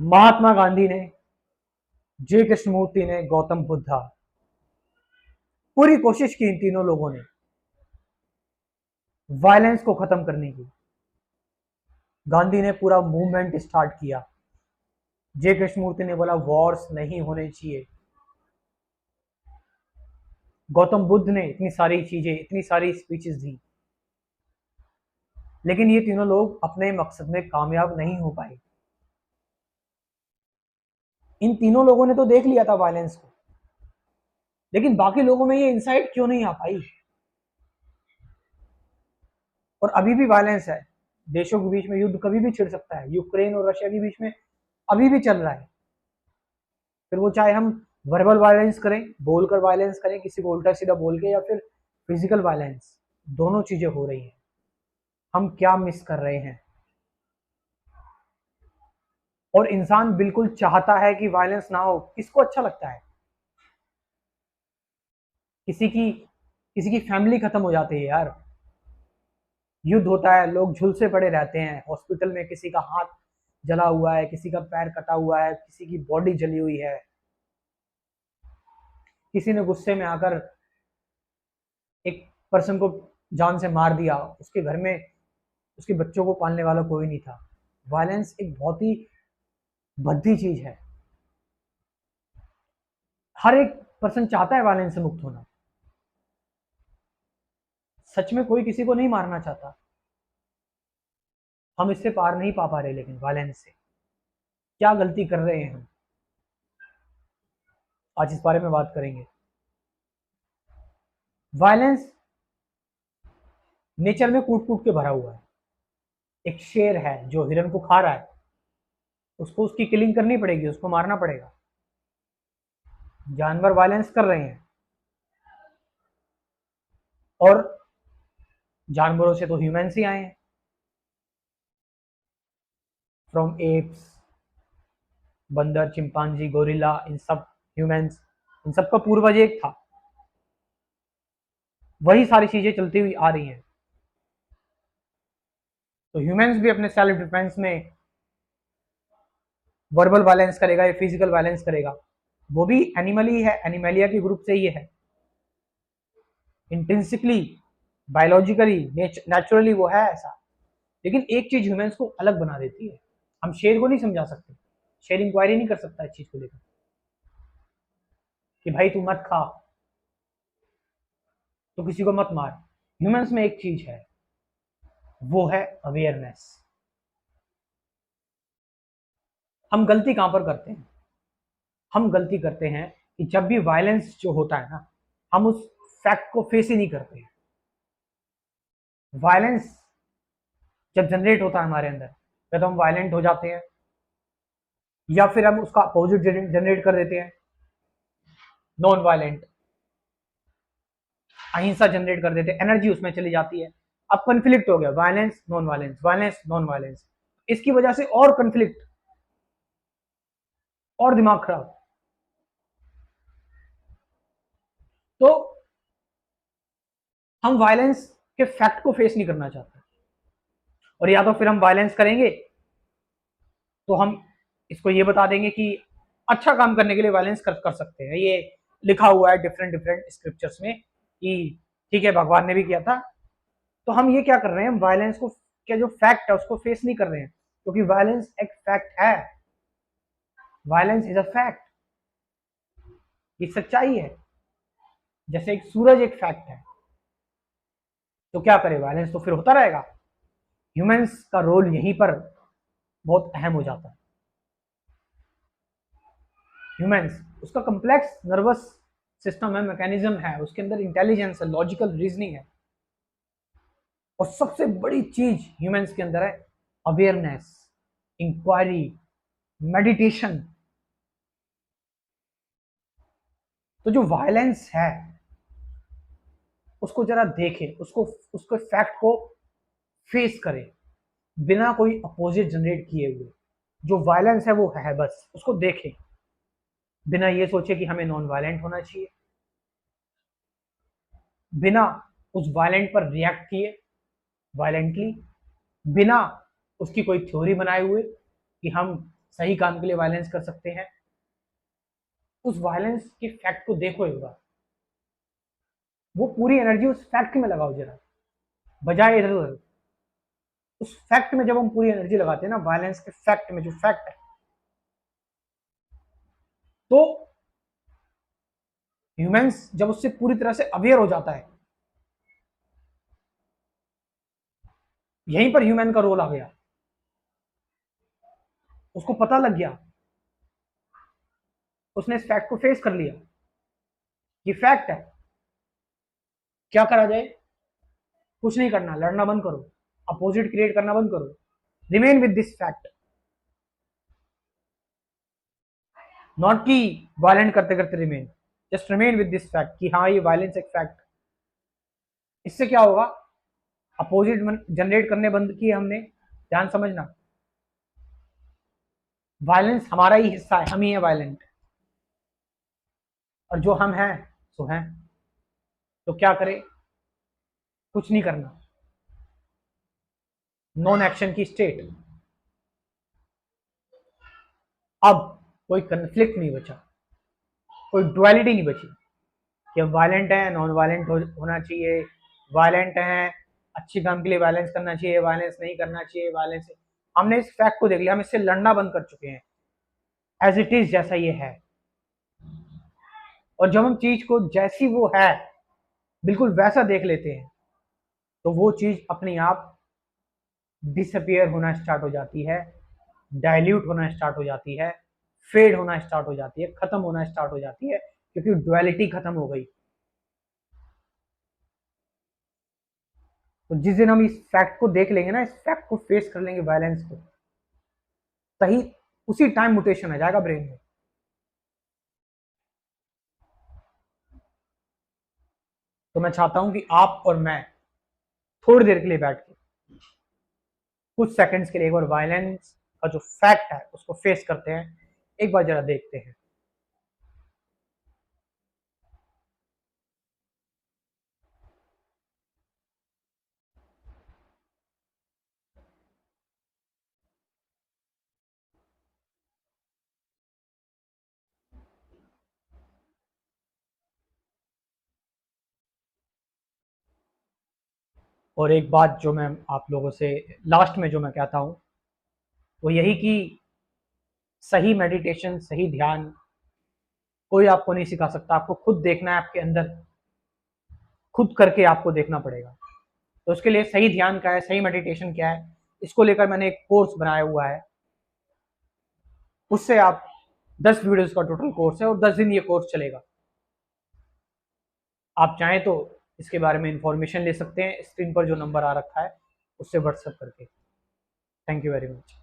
महात्मा गांधी ने, जे कृष्णमूर्ति ने, गौतम बुद्धा, पूरी कोशिश की इन तीनों लोगों ने वायलेंस को खत्म करने की। गांधी ने पूरा मूवमेंट स्टार्ट किया। जे कृष्णमूर्ति ने बोला वॉर्स नहीं होने चाहिए। गौतम बुद्ध ने इतनी सारी चीजें, इतनी सारी स्पीचेस दी, लेकिन ये तीनों लोग अपने मकसद में कामयाब नहीं हो पाए। इन तीनों लोगों ने तो देख लिया था वायलेंस को, लेकिन बाकी लोगों में ये इंसाइट क्यों नहीं आ पाई? और अभी भी वायलेंस है, देशों के बीच में युद्ध कभी भी छिड़ सकता है। यूक्रेन और रशिया के बीच में अभी भी चल रहा है। फिर वो चाहे हम वर्बल वायलेंस करें, बोलकर वायलेंस करें, किसी को उल्टा सीधा बोल के, या फिर फिजिकल वायलेंस, दोनों चीजें हो रही हैं। हम क्या मिस कर रहे हैं? और इंसान बिल्कुल चाहता है कि वायलेंस ना हो। किसको अच्छा लगता है? किसी की फैमिली खत्म हो जाती है यार, युद्ध होता है, लोग झुलसे पड़े रहते हैं हॉस्पिटल में, किसी का हाथ जला हुआ है, किसी का पैर कटा हुआ है, किसी की बॉडी जली हुई है, किसी ने गुस्से में आकर एक पर्सन को जान से मार दिया, उसके घर में उसके बच्चों को पालने वाला कोई नहीं था। वायलेंस एक बहुत ही भद्दी चीज है। हर एक पर्सन चाहता है वायलेंस से मुक्त होना। सच में कोई किसी को नहीं मारना चाहता। हम इससे पार नहीं पा रहे, लेकिन वायलेंस से क्या गलती कर रहे हैं हम, आज इस बारे में बात करेंगे। वायलेंस नेचर में कूट कूट के भरा हुआ है। एक शेर है जो हिरन को खा रहा है, उसको उसकी किलिंग करनी पड़ेगी, उसको मारना पड़ेगा। जानवर वायलेंस कर रहे हैं, और जानवरों से तो ह्यूमंस ही आए हैं, फ्रॉम एप्स, बंदर, चिंपांजी, गोरिल्ला, इन सब ह्यूमंस, इन सब का पूर्वज एक था। वही सारी चीजें चलती हुई आ रही हैं। तो ह्यूमंस भी अपने सेल्फ डिफेंस में वर्बल वायलेंस करेगा या फिजिकल वायलेंस करेगा। वो भी एनिमल ही है, एनिमलिया के ग्रुप से ही है। इंट्रिंसिकली, बायोलॉजिकली, नेचुरली वो है ऐसा। लेकिन एक चीज ह्यूमंस को अलग बना देती है। हम शेर को नहीं समझा सकते, शेर इंक्वायरी नहीं कर सकता इस चीज को लेकर कि भाई तू मत खा, तो किसी को मत मार। ह्यूमंस में एक चीज है, वो है अवेयरनेस। हम गलती कहां पर करते हैं? हम गलती करते हैं कि जब भी वायलेंस जो होता है ना, हम उस फैक्ट को फेस ही नहीं करते हैं। वायलेंस जब जनरेट होता है हमारे अंदर, या तो हम वायलेंट हो जाते हैं, या फिर हम उसका अपोजिट जनरेट कर देते हैं, नॉन वायलेंट, अहिंसा जनरेट कर देते हैं, एनर्जी उसमें चली जाती है। अब कन्फ्लिक्ट हो गया, violence non violence, violence non violence. इसकी वजह से और कन्फ्लिक्ट, और दिमाग खराब। तो हम वायलेंस के फैक्ट को फेस नहीं करना चाहते, और या तो फिर हम वायलेंस करेंगे तो हम इसको ये बता देंगे कि अच्छा काम करने के लिए वायलेंस कर सकते हैं, ये लिखा हुआ है डिफरेंट डिफरेंट स्क्रिप्चर्स में कि ठीक है भगवान ने भी किया था। तो हम ये क्या कर रहे हैं, हम वायलेंस को, क्या जो फैक्ट है उसको फेस नहीं कर रहे हैं, क्योंकि वायलेंस एक फैक्ट है। वायलेंस इज अ फैक्ट, ये सच्चाई है। जैसे एक सूरज एक फैक्ट है, तो क्या करे, वायलेंस तो फिर होता रहेगा। ह्यूमंस का रोल यहीं पर बहुत अहम हो जाता है। ह्यूमंस, उसका कम्प्लेक्स नर्वस सिस्टम है, मैकेनिज्म है, उसके अंदर इंटेलिजेंस है, लॉजिकल रीजनिंग है, और सबसे बड़ी चीज ह्यूमंस के अंदर है अवेयरनेस, इंक्वायरी, मेडिटेशन। तो जो वायलेंस है उसको जरा देखे, उसको उसको फैक्ट को फेस करे, बिना कोई अपोजिट जनरेट किए हुए। जो वायलेंस है वो है, बस उसको देखे, बिना ये सोचे कि हमें नॉन वायलेंट होना चाहिए, बिना उस वायलेंट पर रिएक्ट किए वायलेंटली, बिना उसकी कोई थ्योरी बनाए हुए कि हम सही काम के लिए वायलेंस कर सकते हैं। उस वायलेंस के फैक्ट को देखो एक बार, वो पूरी एनर्जी उस फैक्ट में लगाओ जरा, बजाय इधर उधर। उस फैक्ट में जब हम पूरी एनर्जी लगाते हैं ना, वायलेंस के फैक्ट में, जो फैक्ट है, तो ह्यूमंस जब उससे पूरी तरह से अवेयर हो जाता है, यहीं पर ह्यूमन का रोल आ गया। उसको पता लग गया, उसने इस फैक्ट को फेस कर लिया, ये फैक्ट है। क्या करा जाए? कुछ नहीं करना, लड़ना बंद करो, अपोजिट क्रिएट करना बंद करो, remain with this fact. Not कि वायलेंट करते करते remain, just remain with this fact कि हाँ ये वायलेंस एक फैक्ट। इससे क्या होगा? अपोजिट जनरेट करने बंद किए हमने। ध्यान समझना, वायलेंस हमारा ही हिस्सा है, हम ही है वायलेंट, और जो हम हैं सो हैं। तो क्या करें? कुछ नहीं करना, नॉन एक्शन की स्टेट। अब कोई कंफ्लिक्ट नहीं बचा, कोई डुअलिटी नहीं बची कि अब वायलेंट है, नॉन वायलेंट होना चाहिए, वायलेंट है अच्छी काम के लिए वायलेंस करना चाहिए, वायलेंस नहीं करना चाहिए, वायलेंस। हमने इस फैक्ट को देख लिया, हम इससे लड़ना बंद कर चुके हैं, एज इट इज जैसा ये है। और जब हम चीज को जैसी वो है बिल्कुल वैसा देख लेते हैं, तो वो चीज अपने आप डिसअपियर होना स्टार्ट हो जाती है, डाइल्यूट होना स्टार्ट हो जाती है, फेड होना स्टार्ट हो जाती है, खत्म होना स्टार्ट हो जाती है, क्योंकि डुअलिटी खत्म हो गई। तो जिस दिन हम इस फैक्ट को देख लेंगे ना, इस फैक्ट को फेस कर लेंगे, वायलेंस को, सही उसी टाइम म्यूटेशन आ जाएगा ब्रेन में। तो मैं चाहता हूं कि आप और मैं थोड़ी देर के लिए बैठ के, कुछ सेकंड्स के लिए, एक बार वायलेंस का जो फैक्ट है उसको फेस करते हैं, एक बार जरा देखते हैं। और एक बात जो मैं आप लोगों से लास्ट में जो मैं कहता हूं, वो यही कि सही मेडिटेशन, सही ध्यान कोई आपको नहीं सिखा सकता, आपको खुद देखना है, आपके अंदर खुद करके आपको देखना पड़ेगा। तो उसके लिए सही ध्यान क्या है, सही मेडिटेशन क्या है, इसको लेकर मैंने एक कोर्स बनाया हुआ है। उससे आप 10 वीडियोस का टोटल कोर्स है, और 10 दिन ये कोर्स चलेगा। आप चाहें तो इसके बारे में इंफॉर्मेशन ले सकते हैं, स्क्रीन पर जो नंबर आ रखा है उससे व्हाट्सएप करके। Thank you very much.